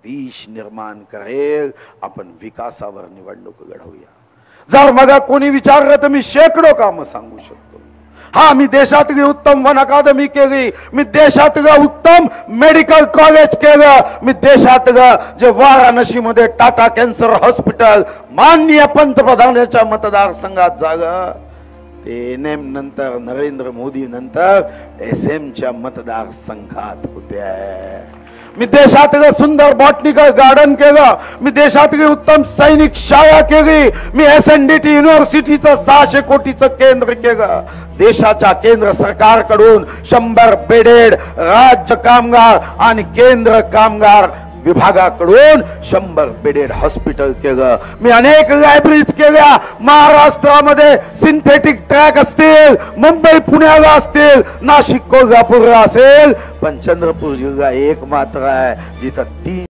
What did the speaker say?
देश निर्माण करेल. आपण विकासावर निवडणूक घडवूया. जर मग कोणी विचारलं तर मी शेकडो कामं सांगू शकतो. हा, मी देशातली उत्तम वन अकादमी केली, मी देशातलं उत्तम मेडिकल कॉलेज केलं, मी देशातलं जे वाराणसी मध्ये टाटा कॅन्सर हॉस्पिटल माननीय पंतप्रधानांच्या मतदारसंघात झालं, ते NM नंतर नरेंद्र मोदी नंतर SM मतदारसंघात होते. मी देशातलं सुंदर बॉटनिकल गार्डन केलं, मी देशातली उत्तम सैनिक शाळा केली, मी SNDT युनिव्हर्सिटीचं 600 कोटीचं केंद्र केलं. देशाच्या केंद्र सरकारकडून 100 बेडेड राज्य कामगार आणि केंद्र कामगार विभागाकडून 100 बेडेड हॉस्पिटल केलं. मी अनेक लायब्ररीज केल्या. महाराष्ट्रामध्ये सिंथेटिक ट्रॅक असतील, मुंबई पुण्याला असतील, नाशिक कोल्हापूरला असेल, पण चंद्रपूर जिल्हा एक मात्र आहे जिथं 3